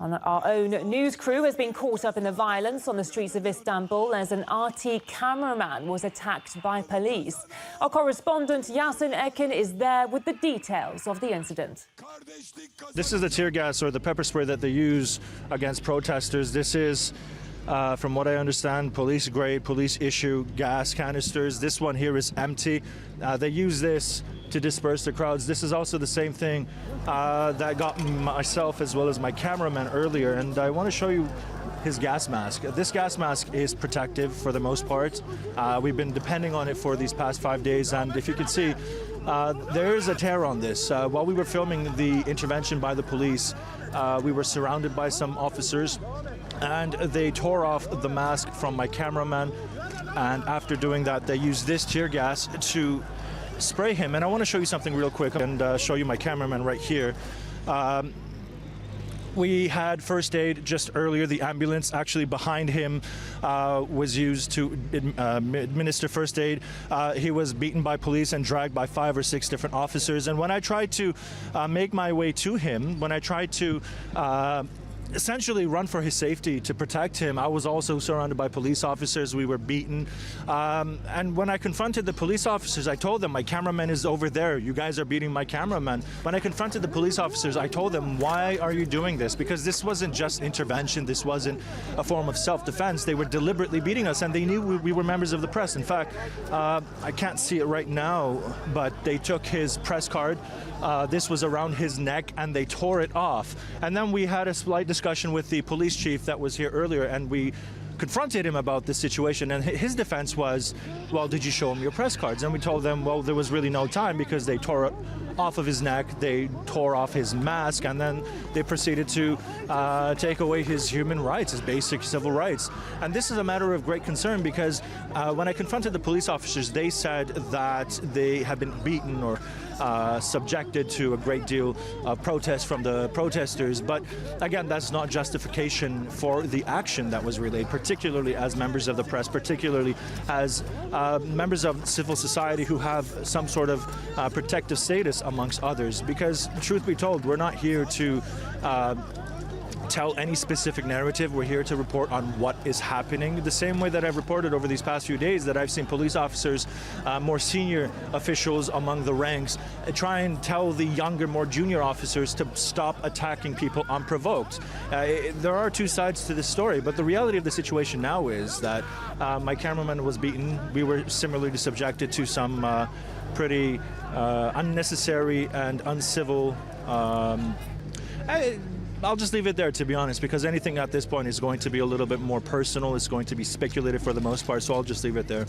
And our own news crew has been caught up in the violence on the streets of Istanbul as an RT cameraman was attacked by police. Our correspondent Yasin Ekin is there with the details of the incident. This is the tear gas or the pepper spray that they use against protesters. This is, from what I understand, police grade, police issue gas canisters. This one here is empty. They use this to disperse the crowds. This is also the same thing that got myself as well as my cameraman earlier, and I want to show you his gas mask. This gas mask is protective for the most part. We've been depending on it for these past 5 days, and if you can see, there is a tear on this. While we were filming the intervention by the police, we were surrounded by some officers, and they tore off the mask from my cameraman, and after doing that, they used this tear gas to spray him. And I want to show you something real quick and show you my cameraman right here. We had first aid just earlier. The ambulance actually behind him was used to administer first aid. He was beaten by police and dragged by 5 or 6 different officers. And when I tried to make my way to him, when I tried to essentially run for his safety to protect him, I was also surrounded by police officers. We were beaten. And when I confronted the police officers, I told them, my cameraman is over there. You guys are beating my cameraman. When I confronted the police officers, I told them, why are you doing this? Because this wasn't just intervention. This wasn't a form of self-defense. They were deliberately beating us, and they knew we were members of the press. In fact, I can't see it right now, but they took his press card. This was around his neck, and they tore it off. And then we had a slight discussion with the police chief that was here earlier, and we confronted him about this situation, and his defense was, well, did you show him your press cards? And we told them, well, there was really no time because they tore it off of his neck, they tore off his mask, and then they proceeded to take away his human rights, his basic civil rights. And this is a matter of great concern because when I confronted the police officers, they said that they had been beaten or subjected to a great deal of protest from the protesters. But again, that's not justification for the action that was relayed, particularly as members of the press, particularly as members of civil society who have some sort of protective status amongst others. Because truth be told, we're not here to tell any specific narrative. We're here to report on what is happening. The same way that I've reported over these past few days that I've seen police officers, more senior officials among the ranks, try and tell the younger, more junior officers to stop attacking people unprovoked. There are two sides to this story, but the reality of the situation now is that my cameraman was beaten. We were similarly subjected to some pretty unnecessary and uncivil I'll just leave it there, to be honest, because anything at this point is going to be a little bit more personal. It's going to be speculative for the most part, so I'll just leave it there.